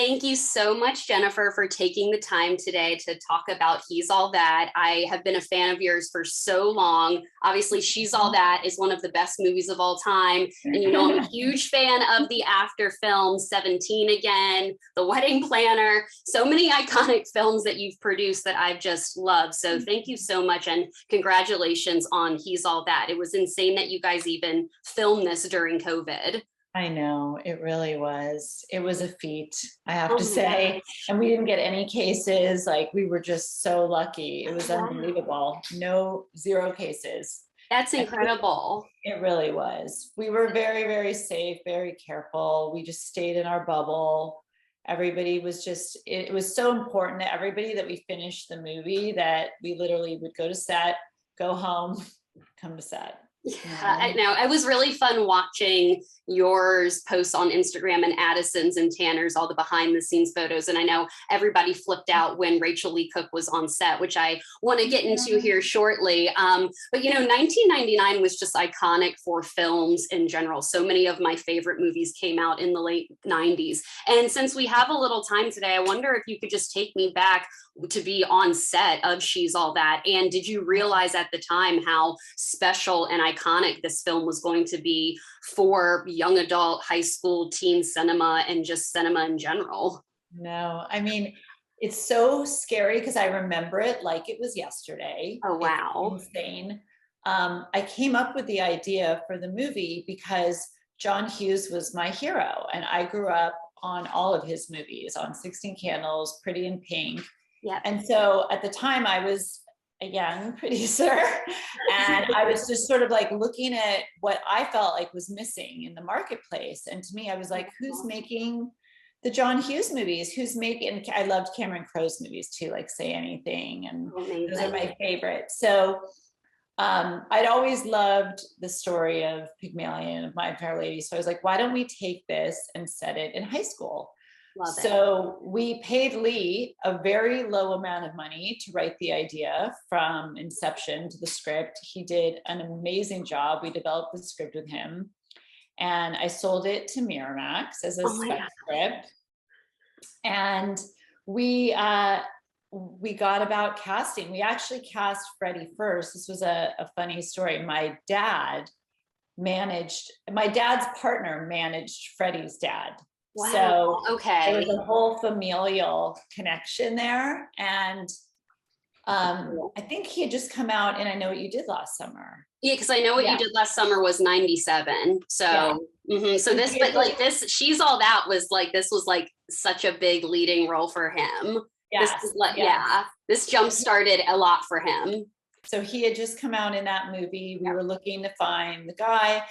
Thank you so much, Jennifer, for taking the time today to talk about He's All That. I have been a fan of yours for so long. Obviously, She's All That is one of the best movies of all time. And I'm a huge fan of the after film, 17 Again, The Wedding Planner, so many iconic films that you've produced that I've just loved. So thank you so much. And congratulations on He's All That. It was insane that you guys even filmed this during COVID. I know, it really was. It was a feat, I have to say. And we didn't get any cases. Like, we were just so lucky. It was unbelievable. Zero cases. That's incredible. It really was. We were very, very safe, very careful. We just stayed in our bubble. Everybody was just, it was so important to everybody that we finished the movie that we literally would go to set, go home, come to set. Yeah, I know. It was really fun watching yours posts on Instagram and Addison's and Tanner's, all the behind the scenes photos. And I know everybody flipped out when Rachael Leigh Cook was on set, which I want to get into here shortly. But 1999 was just iconic for films in general. So many of my favorite movies came out in the late 90s. And since we have a little time today, I wonder if you could just take me back to be on set of She's All That. And did you realize at the time how special and iconic this film was going to be for young adult, high school, teen cinema, and just cinema in general? No, I mean, it's so scary because I remember it like it was yesterday. Oh, wow. It's insane. I came up with the idea for the movie because John Hughes was my hero, and I grew up on all of his movies, on 16 Candles, Pretty in Pink. Yeah. And so at the time I was a young producer and I was just sort of like looking at what I felt like was missing in the marketplace. And to me, I was like, who's making the John Hughes movies? Who's making, I loved Cameron Crowe's movies too, like Say Anything. And those are my favorites. So I'd always loved the story of Pygmalion, of My Fair Lady. So I was like, why don't we take this and set it in high school? So we paid Leigh a very low amount of money to write the idea from inception to the script. He did an amazing job. We developed the script with him, and I sold it to Miramax as a spec script. And we got about casting. We actually cast Freddie first. This was a funny story. My dad's partner managed Freddie's dad. Wow. So there was a whole familial connection there. And I think he had just come out in I Know What You Did Last Summer. Yeah, because I Know What You Did Last Summer was 97. So so this, but like this, She's All That was like, this was like such a big leading role for him. This is like, this jump started a lot for him. So he had just come out in that movie. We were looking to find the guy.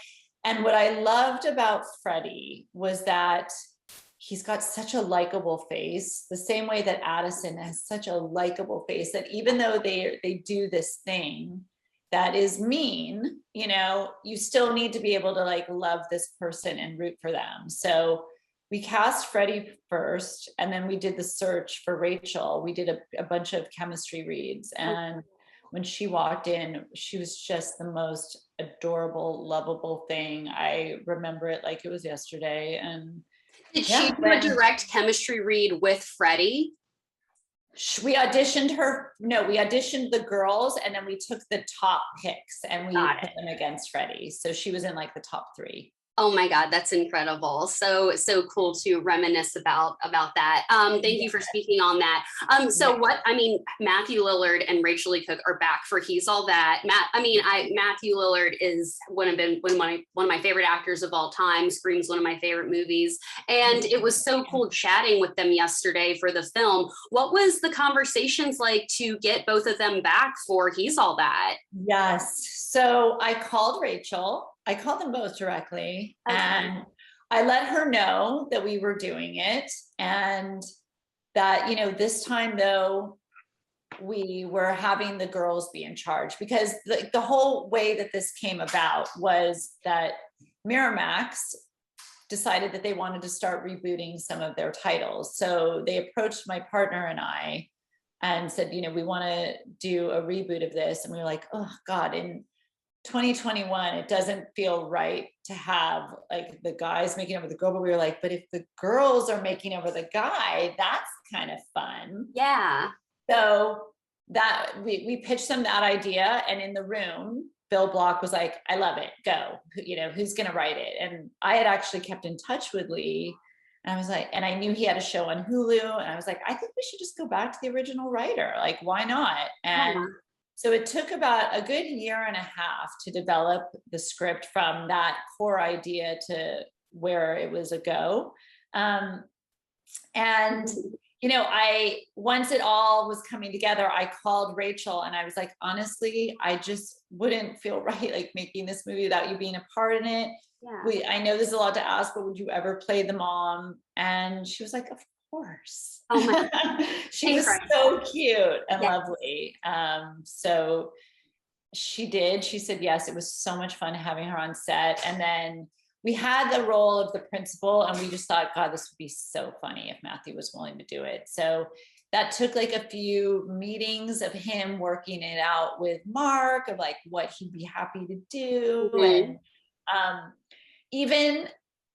And what I loved about Freddie was that he's got such a likable face, the same way that Addison has such a likable face, that even though they do this thing that is mean, you still need to be able to like love this person and root for them. So we cast Freddie first, and then we did the search for Rachael. We did a bunch of chemistry reads, and when she walked in, she was just the most adorable, lovable thing. I remember it like it was yesterday. And did she do a direct chemistry read with Freddie? We auditioned her. No, we auditioned the girls, and then we took the top picks and we put them against Freddie. So she was in like the top 3. Oh my God, that's incredible. So cool to remainice about that. Thank you for speaking on that. Matthew Lillard and Rachael Leigh Cook are back for He's All That. Matthew Lillard is one of my favorite actors of all time. Scream's one of my favorite movies. And it was so cool chatting with them yesterday for the film. What was the conversations like to get both of them back for He's All That? Yes. So I called Rachael. I called them both directly, and I let her know that we were doing it, and that, this time though, we were having the girls be in charge, because the whole way that this came about was that Miramax decided that they wanted to start rebooting some of their titles. So they approached my partner and I and said, we want to do a reboot of this. And we were like, oh God. And 2021, it doesn't feel right to have like the guys making over the girl, but we were like, but if the girls are making over the guy, that's kind of fun. Yeah. So that we pitched them that idea, and in the room, Bill Block was like, I love it, go, you know, who's going to write it? And I had actually kept in touch with Leigh, and I was like, and I knew he had a show on Hulu, and I was like, I think we should just go back to the original writer. Like, why not? And so it took about a good year and a half to develop the script from that core idea to where it was a go. And, you know, once it all was coming together, I called Rachael and I was like, honestly, I just wouldn't feel right, like making this movie without you being a part in it. Yeah. I know there's a lot to ask, but would you ever play the mom? And she was like, of course. Oh my She was so cute and lovely. So she did. She said yes. It was so much fun having her on set. And then we had the role of the principal, and we just thought, God, this would be so funny if Matthew was willing to do it. So that took like a few meetings of him working it out with Mark of like what he'd be happy to do. And even,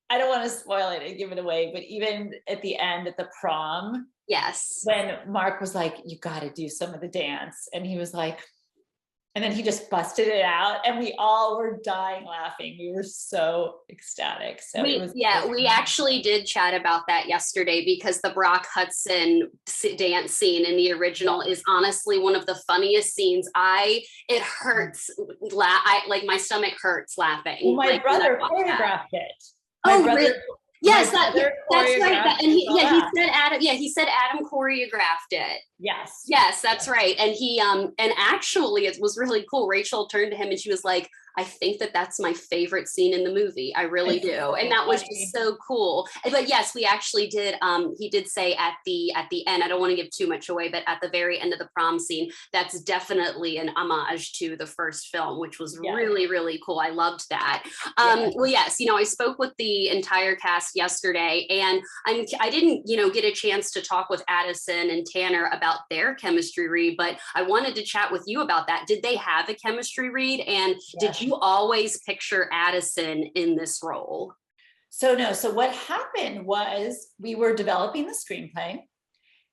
I don't want to spoil it and give it away, but even at the end at the prom, when Mark was like, you got to do some of the dance, and he was like, and then he just busted it out, and we all were dying laughing. We were so ecstatic. So we actually did chat about that yesterday, because the Brock Hudson dance scene in the original is honestly one of the funniest scenes. It hurts. Like my stomach hurts laughing. Well, my brother choreographed it. My brother Yes, that's right. And he said Adam. Yeah, he said Adam choreographed it. Yes, that's right. And he and actually, it was really cool. Rachael turned to him and she was like, I think that's my favorite scene in the movie. I really do. And that was just so cool. But yes, we actually did. He did say at the end, I don't want to give too much away, but at the very end of the prom scene, that's definitely an homage to the first film, which was really, really cool. I loved that. Well, yes, you know, I spoke with the entire cast yesterday, and I didn't, you know, get a chance to talk with Addison and Tanner about their chemistry read, but I wanted to chat with you about that. Did they have a chemistry read? And did you always picture Addison in this role? So no. So what happened was we were developing the screenplay,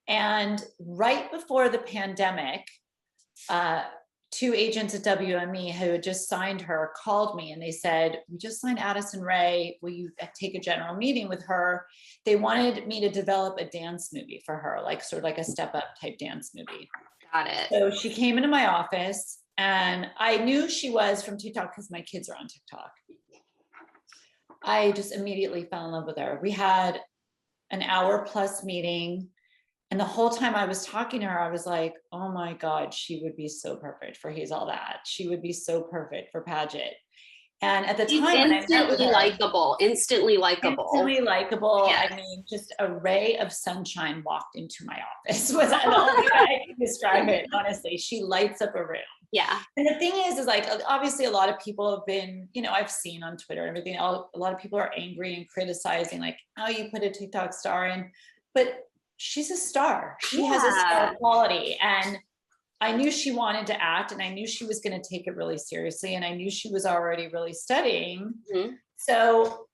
and right before the pandemic, two agents at WME who had just signed her called me and they said, we just signed Addison Rae. Will you take a general meeting with her? They wanted me to develop a dance movie for her, like sort of like a step up type dance movie. Got it. So she came into my office, and I knew she was from TikTok because my kids are on TikTok. I just immediately fell in love with her. We had an hour plus meeting. And the whole time I was talking to her, I was like, oh my God, she would be so perfect for He's All That. She would be so perfect for Paget. And at the time, instantly likable. Instantly likable. Yes. I mean, just a ray of sunshine walked into my office. Was that the only way I can describe it? Honestly, she lights up a room. Yeah. And the thing is like, obviously a lot of people have been, you know, I've seen on Twitter and everything, a lot of people are angry and criticizing, like, oh, you put a TikTok star in, but she's a star. She has a star quality. And I knew she wanted to act, and I knew she was going to take it really seriously. And I knew she was already really studying. So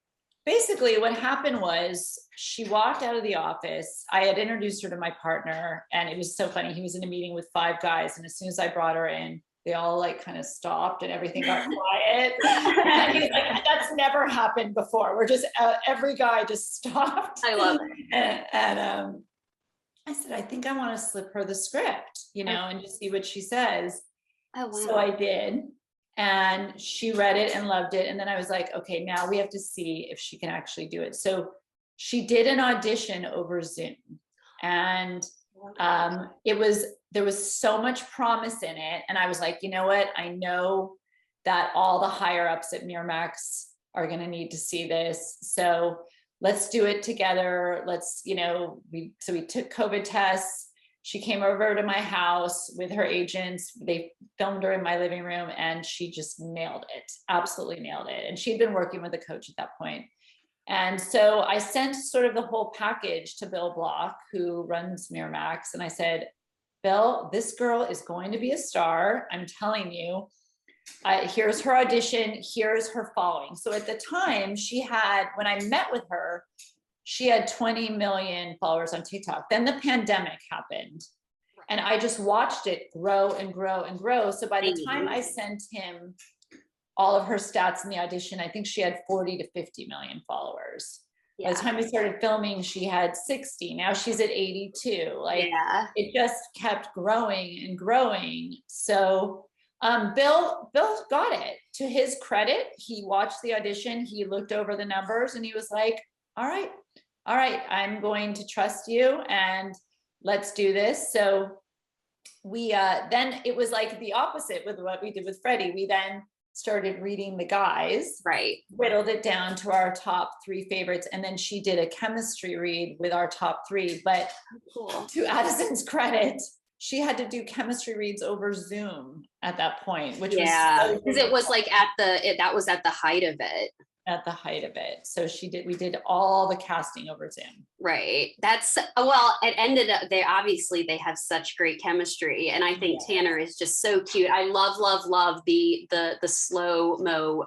basically what happened was she walked out of the office. I had introduced her to my partner, and it was so funny. He was in a meeting with 5 guys. And as soon as I brought her in, they all like kind of stopped and everything got quiet. And he's like, that's never happened before. We're just, every guy just stopped. I love it. And I said, I think I want to slip her the script, you know, and just see what she says. Oh, wow. So I did. And she read it and loved it. And then I was like, okay, now we have to see if she can actually do it. So she did an audition over Zoom. And there was so much promise in it. And I was like, you know what? I know that all the higher ups at Miramax are going to need to see this. So let's do it together. Let's, you know, we took COVID tests. She came over to my house with her agents. They filmed her in my living room, and she just nailed it. Absolutely nailed it. And she'd been working with a coach at that point. And so I sent sort of the whole package to Bill Block, who runs Miramax. And I said, Bill, this girl is going to be a star. I'm telling you. Here's her audition, here's her following. So at the time when I met with her, she had 20 million followers on TikTok. Then the pandemic happened and I just watched it grow and grow and grow. So by the time I sent him all of her stats in the audition, I think she had 40 to 50 million followers. Yeah. By the time we started filming, she had 60. Now she's at 82. Like it just kept growing and growing. So Bill got it. To his credit, he watched the audition, he looked over the numbers and he was like, all right, I'm going to trust you and let's do this. So we then it was like the opposite with what we did with Freddie. We then started reading the guys, whittled it down to our top 3 favorites. And then she did a chemistry read with our top 3. But to Addison's credit, she had to do chemistry reads over Zoom at that point, which was because it was like that was at the height of it. So we did all the casting over Zoom. Right. It ended up, they have such great chemistry. And I think Tanner is just so cute. I love the slow-mo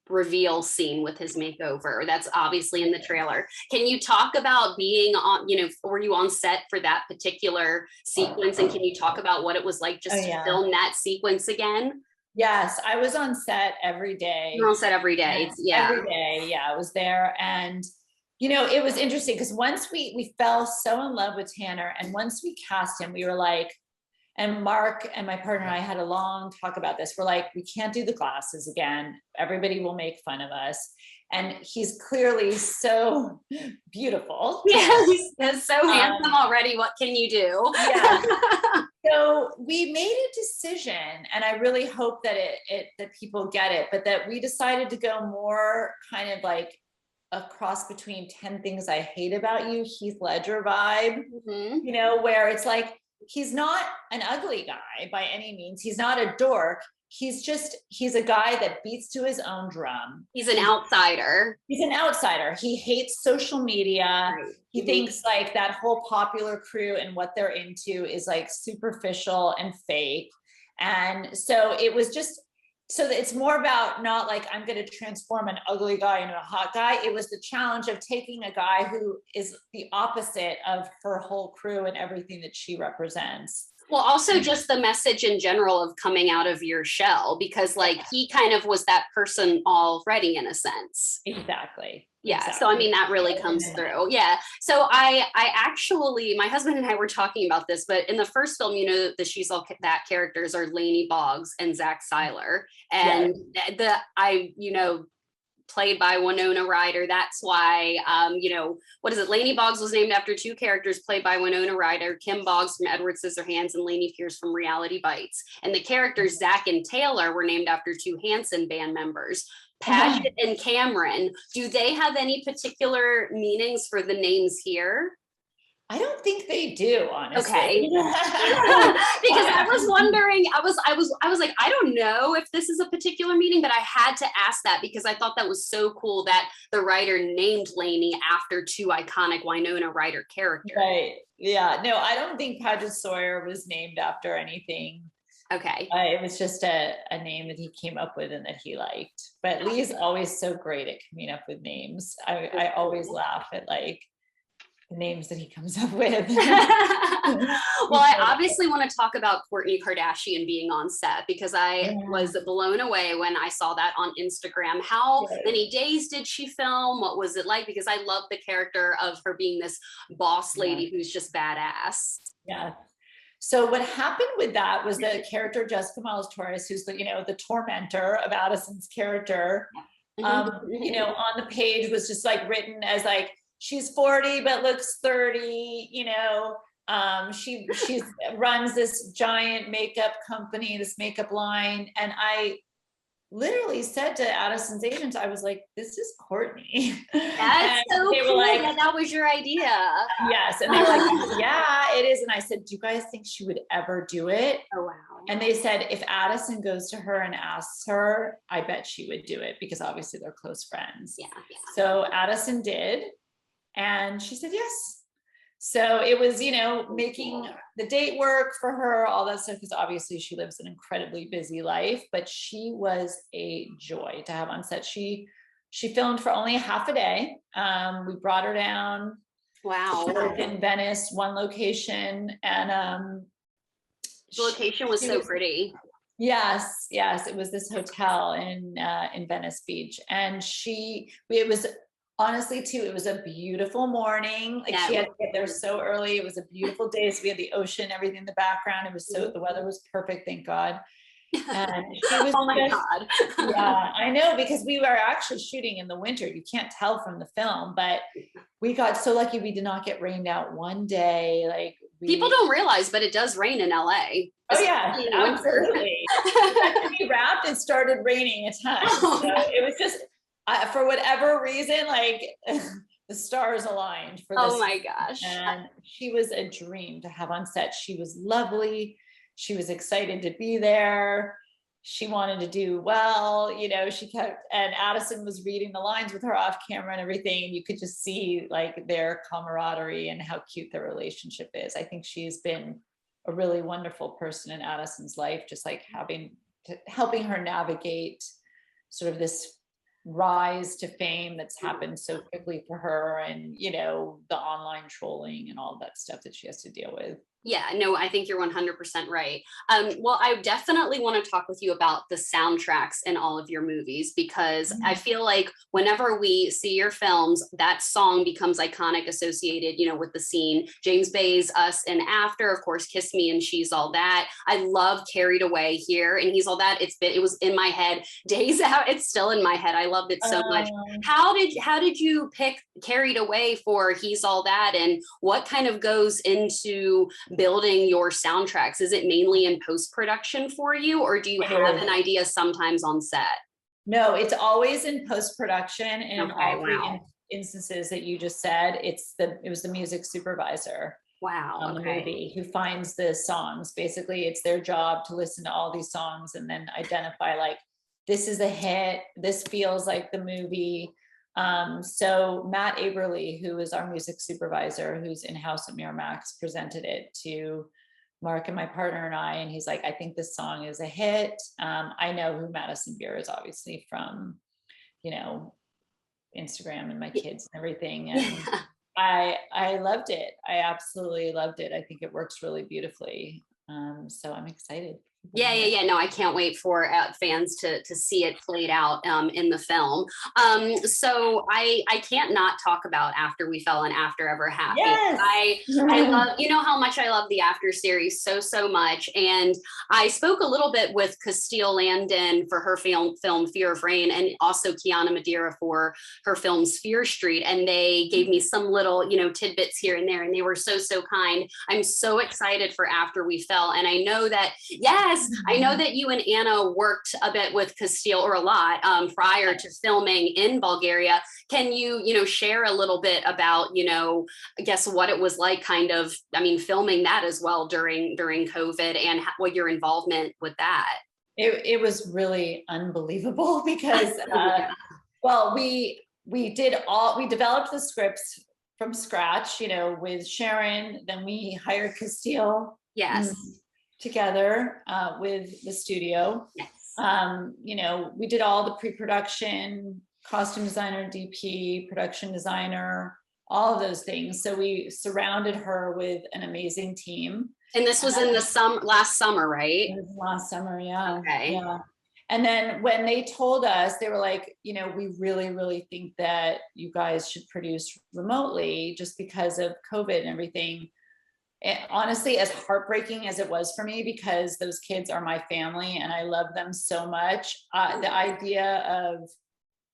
reveal scene with his makeover. That's obviously in the trailer. Can you talk about being on, were you on set for that particular sequence? And can you talk about what it was like just to film that sequence again? Yes, I was on set every day. You're on set every day. Every day. Yeah, I was there. And, it was interesting because once we fell so in love with Tanner and once we cast him, we were like, and Mark and my partner and I had a long talk about this. We're like, we can't do the glasses again. Everybody will make fun of us. And he's clearly so beautiful. Yeah, he's so handsome already. What can you do? Yeah. So we made a decision, and I really hope that that people get it, but that we decided to go more kind of like a cross between 10 Things I Hate About You, Heath Ledger vibe, where it's like, he's not an ugly guy by any means. He's not a dork. He's a guy that beats to his own drum. He's an outsider. He hates social media. Right. He thinks like that whole popular crew and what they're into is like superficial and fake. And so it was just, so that it's more about not like, I'm going to transform an ugly guy into a hot guy. It was the challenge of taking a guy who is the opposite of her whole crew and everything that she represents. Well, also just the message in general of coming out of your shell, because like he kind of was that person already in a sense. Exactly. Yeah. Exactly. So, I mean, that really comes through. Yeah. So I actually, my husband and I were talking about this, but in the first film, the She's All That characters are Lainey Boggs and Zach Seiler. And played by Winona Ryder. That's why, Lainey Boggs was named after 2 characters played by Winona Ryder, Kim Boggs from Edward Scissorhands and Lainey Pierce from Reality Bites. And the characters Zach and Taylor were named after 2 Hanson band members, Paget and Cameron. Do they have any particular meanings for the names here? I don't think they do, honestly. Okay. Because I was wondering, I was like, I don't know if this is a particular meaning, but I had to ask that because I thought that was so cool that the writer named Lainey after 2 iconic Winona Ryder characters. Right. Yeah. No, I don't think Paget Sawyer was named after anything. Okay. It was just a name that he came up with and that he liked. But Leigh's always so great at coming up with names. I always laugh at like the names that he comes up with. Well, I obviously want to talk about Kourtney Kardashian being on set because I was blown away when I saw that on Instagram. How many days did she film? What was it like? Because I love the character of her being this boss lady who's just badass. Yeah. So what happened with that was the character Jessica Miles Torres, who's the tormentor of Addison's character, on the page was just like written as like, she's 40 but looks 30, she runs this giant makeup company, this makeup line. And I literally said to Addison's agents, I was like, this is Kourtney. That's so cool. Like, that was your idea. Yes. And they were like, yeah, it is. And I said, do you guys think she would ever do it? Oh, wow. And they said, if Addison goes to her and asks her, I bet she would do it because obviously they're close friends. Yeah. So Addison did. And she said, yes. So it was, making the date work for her, all that stuff, because obviously she lives an incredibly busy life, but she was a joy to have on set. She filmed for only half a day. We brought her down. Wow. In Venice, one location, and the location was so pretty. Yes, it was this hotel in Venice Beach, and it was honestly too, it was a beautiful morning. Like she had to get there so early. It was a beautiful day, so we had the ocean, everything in the background. It was the weather was perfect, thank God. And she was oh my God. Yeah, I know, because we were actually shooting in the winter. You can't tell from the film, but we got so lucky we did not get rained out one day. Like people don't realize, but it does rain in LA. Oh yeah, absolutely. After we wrapped, it started raining a ton. Oh, so it was just, for whatever reason, like the stars aligned for this. Oh my gosh. And she was a dream to have on set. She was lovely. She was excited to be there. She wanted to do well, she kept, and Addison was reading the lines with her off camera and everything. And you could just see like their camaraderie and how cute their relationship is. I think she's been a really wonderful person in Addison's life, just like helping her navigate sort of this rise to fame that's happened so quickly for her, and the online trolling and all that stuff that she has to deal with. Yeah, no, I think you're 100% right. Well, I definitely want to talk with you about the soundtracks in all of your movies, because I feel like whenever we see your films, that song becomes iconic, associated, with the scene. James Bay's Us and After, of course, Kiss Me and She's All That. I love Carried Away here and He's All That. It was in my head days out. It's still in my head. I loved it so much. How did you pick Carried Away for He's All That, and what kind of goes into building your soundtracks? Is it mainly in post-production for you, or do you have an idea sometimes on set? No, it's always in post-production, and in all three instances that you just said, it was the music supervisor on the movie who finds the songs. Basically, it's their job to listen to all these songs and then identify, like, this is a hit, this feels like the movie. So Matt Aberly, who is our music supervisor, who's in-house at Miramax, presented it to Mark and my partner and I, and he's like, I think this song is a hit. I know who Madison Beer is, obviously, from, Instagram and my kids and everything. And I loved it. I absolutely loved it. I think it works really beautifully. So I'm excited. Yeah. No, I can't wait for fans to see it played out in the film. So I can't not talk about After We Fell and After Ever Happy. Yes. I love, how much I love the After series so much. And I spoke a little bit with Castile Landon for her film Fear of Rain, and also Kiana Madeira for her film Sphere Street. And they gave me some little, tidbits here and there, and they were so kind. I'm so excited for After We Fell. And I know that, I know that you and Anna worked a bit with Castile, or a lot, prior to filming in Bulgaria. Can you, share a little bit about, I guess what it was like filming that as well during COVID, and what your involvement with that? It was really unbelievable because, we developed the scripts from scratch, with Sharon, then we hired Castile. Yes. Together with the studio. Yes. We did all the pre-production, costume designer, DP, production designer, all of those things. So we surrounded her with an amazing team. And this was in the last summer, right? It was last summer, yeah. Okay. Yeah. And then when they told us, they were like, we really think that you guys should produce remotely just because of COVID and everything. And honestly, as heartbreaking as it was for me, because those kids are my family and I love them so much, the idea of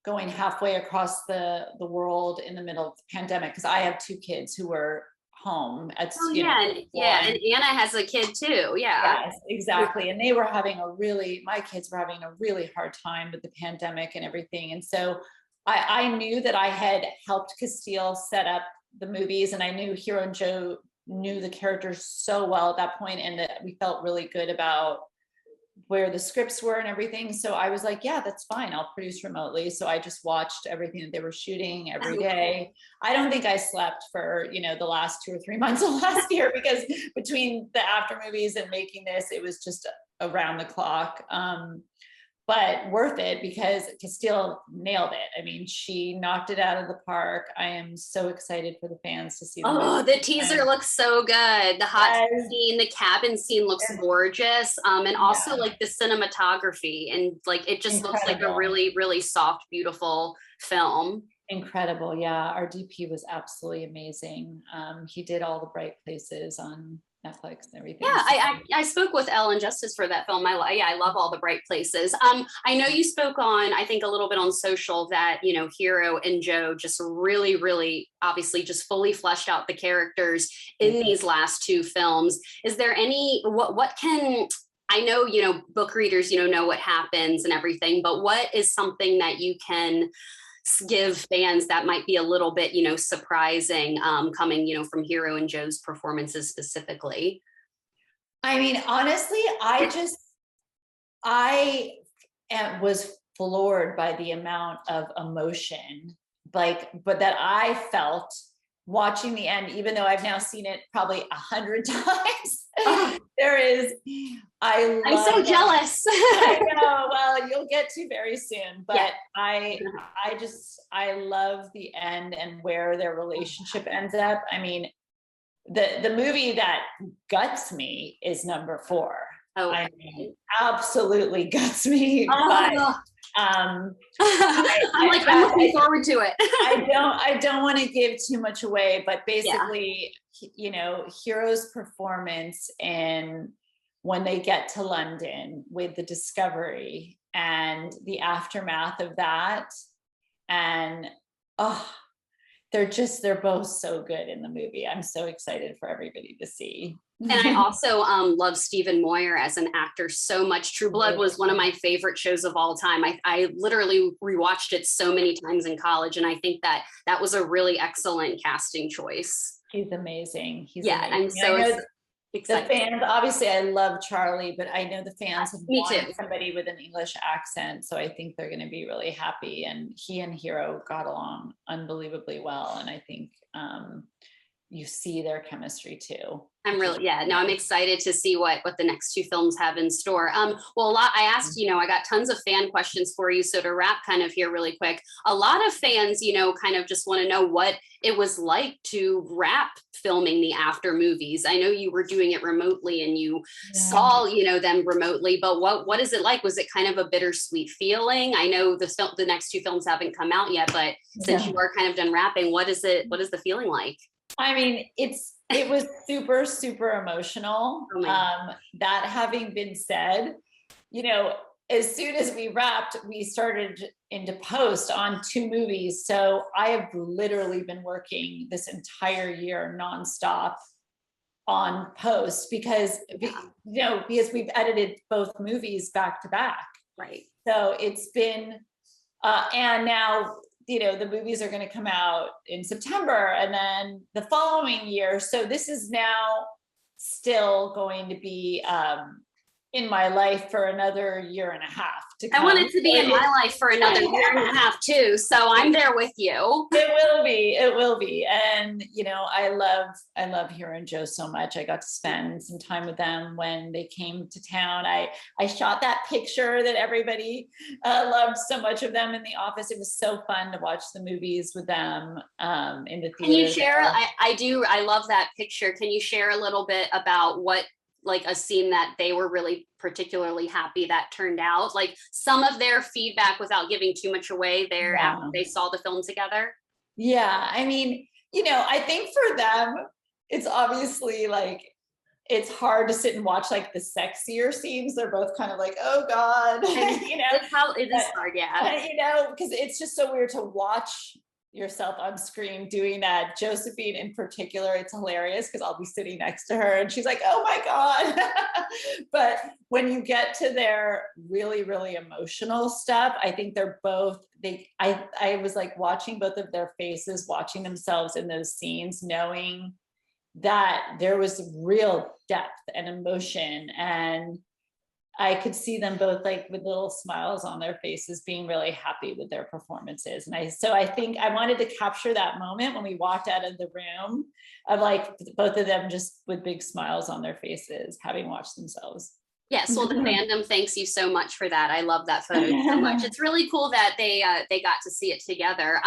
going halfway across the world in the middle of the pandemic, because I have two kids who were home at and Anna has a kid too. Yes, exactly. And they were my kids were having a really hard time with the pandemic and everything. And so I knew that I had helped Castile set up the movies, and I knew Hero and Joe knew the characters so well at that point, and that we felt really good about where the scripts were and everything. So I was like, yeah, that's fine. I'll produce remotely. So I just watched everything that they were shooting every day. I don't think I slept for, the last 2 or 3 months of last year, because between the after movies and making this, it was just around the clock. But worth it, because Castile nailed it. I mean, she knocked it out of the park. I am so excited for the fans to see the movie. The teaser looks so good. The hot scene, the cabin scene looks gorgeous. And also like the cinematography, and like it just looks like a really, really soft, beautiful film. Incredible. Yeah. Our DP was absolutely amazing. He did all the bright places on Netflix and everything. Yeah, I spoke with Ellen Justice for that film. I love all the bright places. I know you spoke on, I think a little bit on social, that Hero and Joe just really, really obviously just fully fleshed out the characters in these last 2 films. Is there any what can, I know book readers know what happens and everything, but what is something that you can give fans that might be a little bit surprising, coming from Hero and Joe's performances specifically? I mean, honestly, I was floored by the amount of emotion, but that I felt watching the end, even though I've now seen it probably 100 times. I'm so jealous. I know. Well, you'll get to very soon, but yeah. I love the end and where their relationship ends up. I mean, the movie that guts me is number 4. Oh, I mean, absolutely guts me. But, I'm looking forward to it. I don't want to give too much away, but basically, Hero's performance, and when they get to London with the discovery and the aftermath of that, and they're both so good in the movie. I'm so excited for everybody to see. And I also love Stephen Moyer as an actor so much. True Blood was one of my favorite shows of all time. I literally rewatched it so many times in college, and I think that was a really excellent casting choice. He's amazing. Amazing. I'm so excited. The fans, obviously I love Charlie, but I know the fans have wanted somebody with an English accent, so I think they're going to be really happy. And he and Hero got along unbelievably well, and I think you see their chemistry too. I'm excited to see what the next 2 films have in store. I asked, I got tons of fan questions for you. So to wrap kind of here really quick, a lot of fans, kind of just want to know what it was like to wrap filming the after movies. I know you were doing it remotely and you saw, them remotely, but what is it like? Was it kind of a bittersweet feeling? I know the next 2 films haven't come out yet, but since you are kind of done wrapping, what is the feeling like? I mean, it was super, super emotional. That having been said, as soon as we wrapped, we started into post on 2 movies. So I have literally been working this entire year nonstop on post because we've edited both movies back to back. Right. So it's been, and now, the movies are going to come out in September and then the following year. So this is now still going to be in my life for another year and a half to come. I want it to be in my life for another year and a half too. So I'm there with you. It will be. And, I love Hero and Joe so much. I got to spend some time with them when they came to town. I shot that picture that everybody loved so much of them in the office. It was so fun to watch the movies with them in the theater. Can you share, I love that picture. Can you share a little bit about what, like a scene that they were really particularly happy that turned out, like some of their feedback without giving too much away there after they saw the film together? Yeah. I mean, I think for them, it's obviously like, it's hard to sit and watch like the sexier scenes. They're both kind of like, oh God, it is hard. Yeah. Because it's just so weird to watch yourself on screen doing that. Josephine in particular, it's hilarious because I'll be sitting next to her and she's like, oh my God. But when you get to their really, really emotional stuff, I think they're both, I was like watching both of their faces, watching themselves in those scenes, knowing that there was real depth and emotion. And I could see them both like with little smiles on their faces, being really happy with their performances. And so I think I wanted to capture that moment when we walked out of the room of like both of them just with big smiles on their faces, having watched themselves. Yes, well, the fandom thanks you so much for that. I love that photo so much. It's really cool that they got to see it together.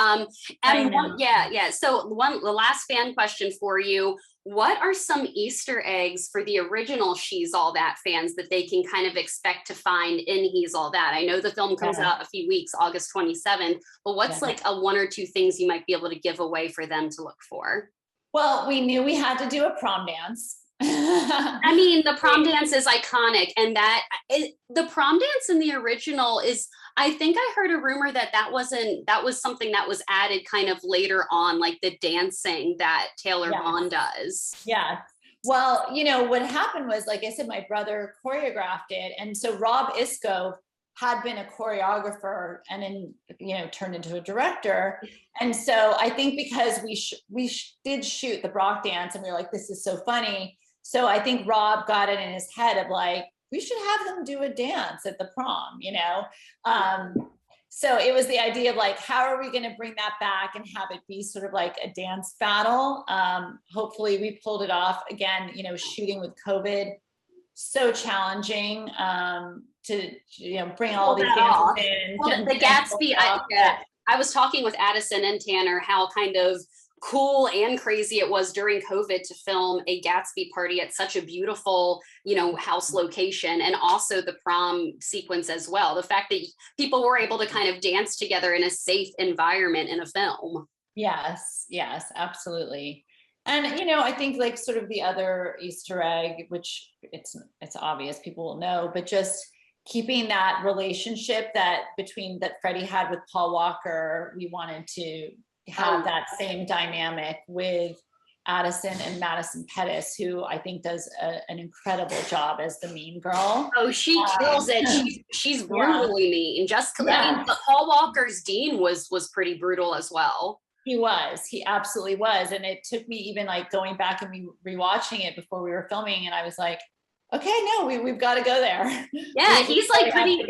So the last fan question for you: what are some Easter eggs for the original She's All That fans that they can kind of expect to find in He's All That? I know the film comes out a few weeks, August 27th, but what's like a one or two things you might be able to give away for them to look for? Well, we knew we had to do a prom dance. I mean, the prom dance is iconic, and the prom dance in the original is, I think I heard a rumor that was something that was added kind of later on, like the dancing that Taylor Vaughn does. Yeah. Well, what happened was, like I said, my brother choreographed it. And so Rob Isco had been a choreographer and then, turned into a director. And so I think because we did shoot the Brock dance and we were like, this is so funny. So I think Rob got it in his head of like, we should have them do a dance at the prom, So it was the idea of like, how are we going to bring that back and have it be sort of like a dance battle? Hopefully we pulled it off. Again, shooting with COVID, so challenging to bring all these dances in. Well, the Gatsby, I was talking with Addison and Tanner how kind of cool and crazy it was during COVID to film a Gatsby party at such a beautiful, house location, and also the prom sequence as well. The fact that people were able to kind of dance together in a safe environment in a film. Yes, absolutely. And, I think like sort of the other Easter egg, which it's obvious people will know, but just keeping that relationship that Freddie had with Paul Walker, we wanted to have that same dynamic with Addison and Madison Pettis, who I think does an incredible job as the mean girl. Oh, she kills it. She's brutally mean. But Paul Walker's Dean was pretty brutal as well. He absolutely was. And it took me even like going back and rewatching it before we were filming, and I was like, okay, no, we've got to go there. Yeah, he's like pretty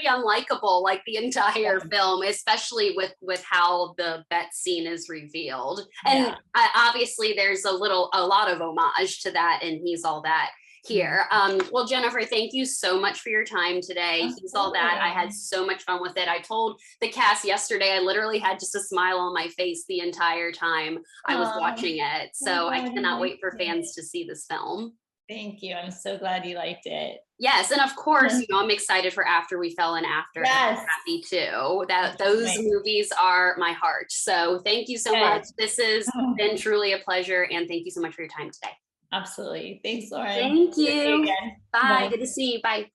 unlikable like the entire film, especially with how the bet scene is revealed. And obviously there's a lot of homage to that, and He's All That here. Well, Jennifer, thank you so much for your time today. He's All That. I had so much fun with it. I told the cast yesterday, I literally had just a smile on my face the entire time I was watching it. So I cannot wait for fans to see this film. Thank you. I'm so glad you liked it. Yes, and of course, I'm excited for After We Fell in After. Yes. I'm happy too. Those movies are my heart. So thank you so much. This has been truly a pleasure, and thank you so much for your time today. Absolutely. Thanks, Lauren. Thank you. Bye. Good to see you. Bye.